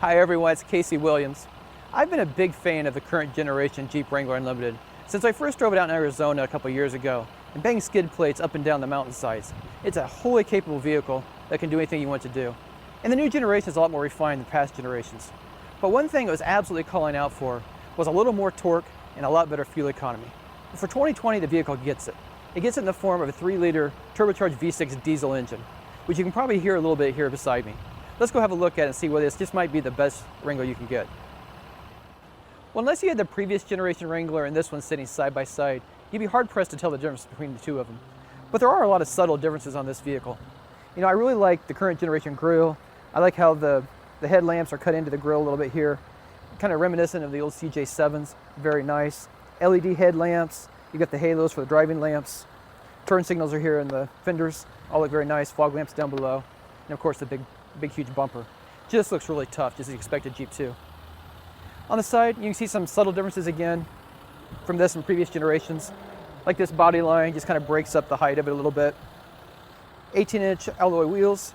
Hi everyone, it's Casey Williams. I've been a big fan of the current generation Jeep Wrangler Unlimited since I first drove it out in Arizona a couple years ago and banged skid plates up and down the mountainsides. It's a wholly capable vehicle that can do anything you want to do. And the new generation is a lot more refined than past generations. But one thing it was absolutely calling out for was a little more torque and a lot better fuel economy. For 2020, the vehicle gets it. It gets it in the form of a 3-liter turbocharged V6 diesel engine, which you can probably hear a little bit here beside me. Let's go have a look at it and see whether this might be the best Wrangler you can get. Well, unless you had the previous generation Wrangler and this one sitting side by side, you'd be hard pressed to tell the difference between the two of them. But there are a lot of subtle differences on this vehicle. You know, I really like the current generation grille. I like how the headlamps are cut into the grille a little bit here, kind of reminiscent of the old CJ7s. Very nice. LED headlamps. You got the halos for the driving lamps. Turn signals are here in the fenders. All look very nice. Fog lamps down below. And of course the big huge bumper. Just looks really tough, just as you expect a Jeep too. On the side, you can see some subtle differences again from this and previous generations. Like this body line just kind of breaks up the height of it a little bit. 18-inch alloy wheels.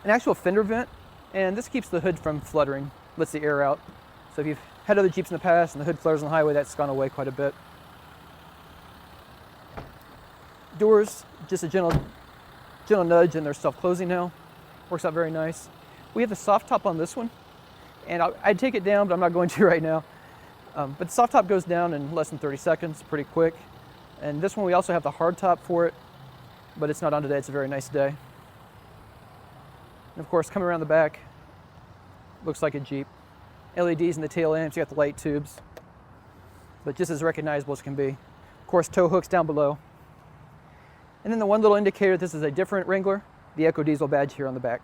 An actual fender vent, and this keeps the hood from fluttering, lets the air out. So if you've had other Jeeps in the past and the hood flutters on the highway, that's gone away quite a bit. Doors, just a gentle nudge and they're self-closing now. Works out very nice. We have the soft top on this one, and I'd take it down, but I'm not going to right now. But the soft top goes down in less than 30 seconds, pretty quick. And this one we also have the hard top for it, but it's not on today, it's a very nice day. And of course, coming around the back, looks like a Jeep. LEDs in the tail lamps, you got the light tubes, but just as recognizable as can be. Of course, tow hooks down below. And then the one little indicator that this is a different Wrangler, the Eco Diesel badge here on the back.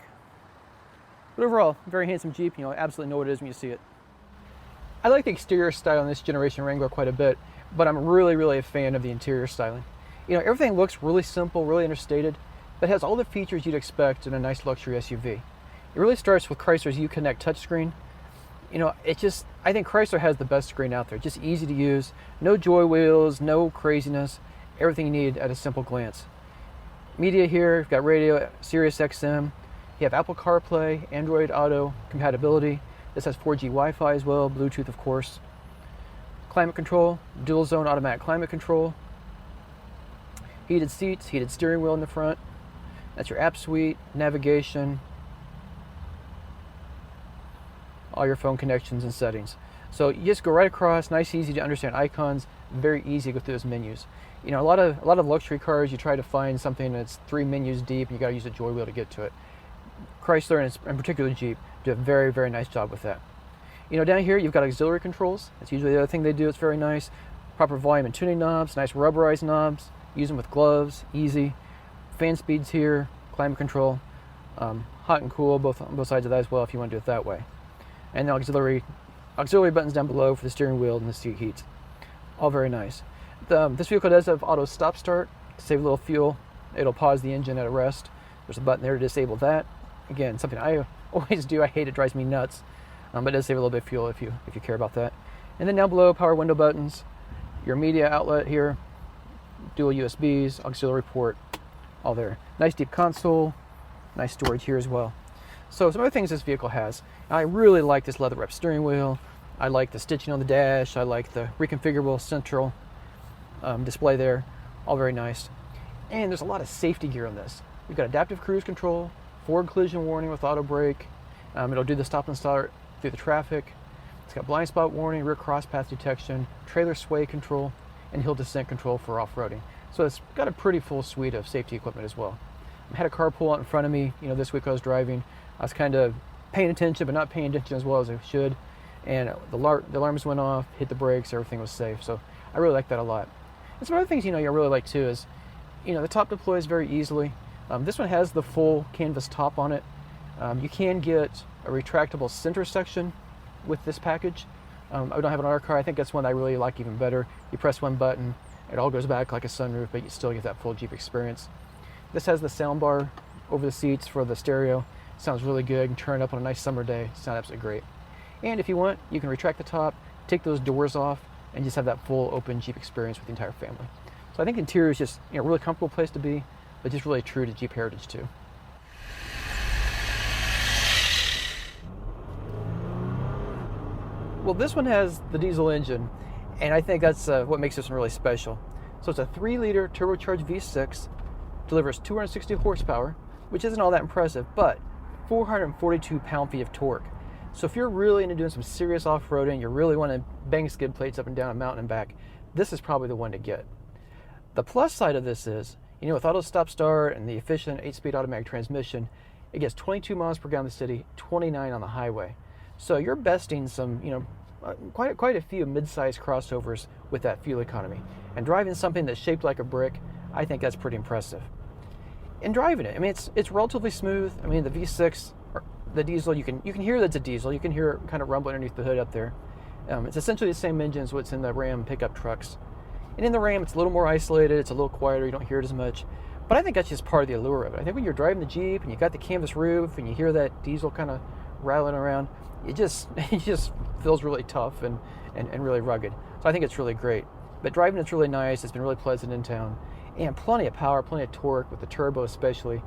But overall, very handsome Jeep, you know, absolutely know what it is when you see it. I like the exterior style in this generation Wrangler quite a bit, but I'm really a fan of the interior styling. You know, everything looks really simple, really understated, but has all the features you'd expect in a nice luxury SUV. It really starts with Chrysler's Uconnect touchscreen. You know, I think Chrysler has the best screen out there. Just easy to use, no joy wheels, no craziness, everything you need at a simple glance. Media here, you've got radio, Sirius XM, you have Apple CarPlay, Android Auto compatibility. This has 4G Wi-Fi as well, Bluetooth of course. Climate control, dual zone automatic climate control. Heated seats, heated steering wheel in the front. That's your app suite, navigation, all your phone connections and settings. So you just go right across, nice, easy to understand icons, very easy to go through those menus. You know, a lot of luxury cars, you try to find something that's 3 menus deep and you gotta use a joy wheel to get to it. Chrysler, and in particular Jeep, do a very nice job with that. You know, down here you've got auxiliary controls. That's usually the other thing they do. It's very nice. Proper volume and tuning knobs, nice rubberized knobs. Use them with gloves, easy. Fan speeds here, climate control, hot and cool, both on both sides of that as well if you want to do it that way. And the auxiliary buttons down below for the steering wheel and the seat heats. All very nice. This vehicle does have auto stop start to save a little fuel. It'll pause the engine at a rest. There's a button there to disable that. Again, something I always do. I hate it, drives me nuts. But it does save a little bit of fuel if you care about that. And then down below, power window buttons, your media outlet here, dual USBs, auxiliary port, all there. Nice deep console, nice storage here as well. So some other things this vehicle has. I really like this leather wrapped steering wheel. I like the stitching on the dash. I like the reconfigurable central display there. All very nice. And there's a lot of safety gear on this. We've got adaptive cruise control, forward collision warning with auto brake. It'll do the stop and start through the traffic. It's got blind spot warning, rear cross path detection, trailer sway control, and hill descent control for off-roading. So it's got a pretty full suite of safety equipment as well. I had a car pull out in front of me, you know, this week I was driving. I was kind of paying attention, but not paying attention as well as I should. And the alarms went off, hit the brakes, everything was safe. So I really like that a lot. And some other things, you know, I really like too is, you know, the top deploys very easily. This one has the full canvas top on it. You can get a retractable center section with this package. I don't have it on our car. I think that's one I really like even better. You press one button, it all goes back like a sunroof, but you still get that full Jeep experience. This has the sound bar over the seats for the stereo. Sounds really good. You can turn it up on a nice summer day. Sounds absolutely great. And if you want, you can retract the top, take those doors off, and just have that full open Jeep experience with the entire family. So I think interior is just, you know, a really comfortable place to be, but just really true to Jeep heritage too. Well, this one has the diesel engine, and I think that's what makes this one really special. So it's a 3-liter turbocharged V6, delivers 260 horsepower, which isn't all that impressive, but 442 pound-feet of torque. So if you're really into doing some serious off-roading, you really want to bang skid plates up and down a mountain and back, this is probably the one to get. The plus side of this is, with auto stop start and the efficient 8-speed automatic transmission, it gets 22 miles per gallon in the city, 29 on the highway. So you're besting some, quite a few mid-sized crossovers with that fuel economy. And driving something that's shaped like a brick, I think that's pretty impressive. In driving it, it's relatively smooth. The V6, or the diesel, you can hear that it's a diesel. You can hear it kind of rumbling underneath the hood up there. It's essentially the same engine as what's in the Ram pickup trucks. And in the Ram, it's a little more isolated. It's a little quieter. You don't hear it as much. But I think that's just part of the allure of it. I think when you're driving the Jeep and you got the canvas roof and you hear that diesel kind of rattling around, it just feels really tough and really rugged. So I think it's really great. But driving it's really nice. It's been really pleasant in town. And plenty of power, plenty of torque with the turbo especially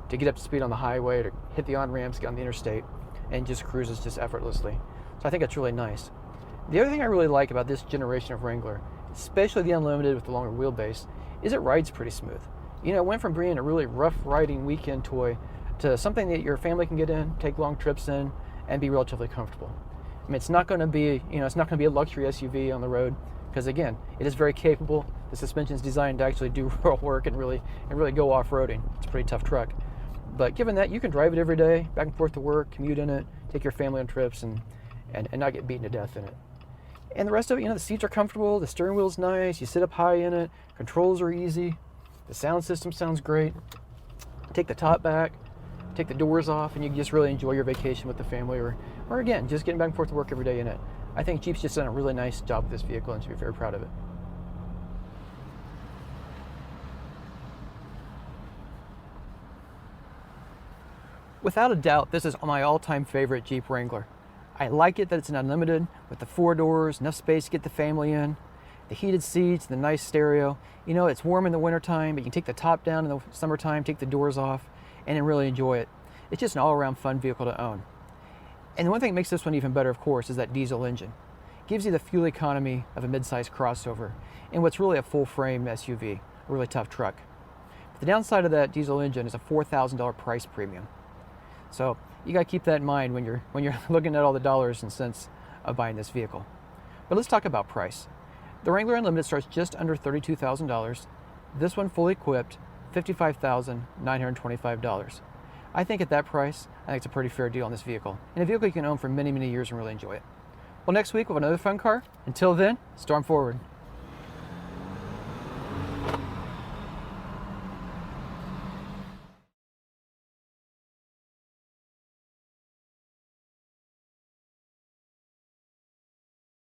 to get up to speed on the highway, to hit the on-ramps, get on the interstate, and just cruises just effortlessly. So I think that's really nice. The other thing I really like about this generation of Wrangler, especially the Unlimited with the longer wheelbase, is it rides pretty smooth. It went from being a really rough riding weekend toy to something that your family can get in, take long trips in, and be relatively comfortable. It's not going to be, it's not going to be a luxury SUV on the road, because again, it is very capable. The suspension is designed to actually do real work and really go off-roading. It's a pretty tough truck. But given that, you can drive it every day, back and forth to work, commute in it, take your family on trips, and not get beaten to death in it. And the rest of it, the seats are comfortable, the steering wheel's nice, you sit up high in it, controls are easy, the sound system sounds great. Take the top back, take the doors off, and you can just really enjoy your vacation with the family, or again, just getting back and forth to work every day in it. I think Jeep's just done a really nice job with this vehicle and should be very proud of it. Without a doubt, this is my all-time favorite Jeep Wrangler. I like it that it's an Unlimited with the 4 doors, enough space to get the family in, the heated seats, the nice stereo. It's warm in the wintertime, but you can take the top down in the summertime, take the doors off, and then really enjoy it. It's just an all-around fun vehicle to own. And the one thing that makes this one even better, of course, is that diesel engine. It gives you the fuel economy of a mid-sized crossover in what's really a full-frame SUV, a really tough truck. But the downside of that diesel engine is a $4,000 price premium. So you got to keep that in mind when you're looking at all the dollars and cents of buying this vehicle. But let's talk about price. The Wrangler Unlimited starts just under $32,000. This one fully equipped, $55,925. I think at that price, I think it's a pretty fair deal on this vehicle, and a vehicle you can own for many, many years and really enjoy it. Well, next week we'll have another fun car. Until then, storm forward.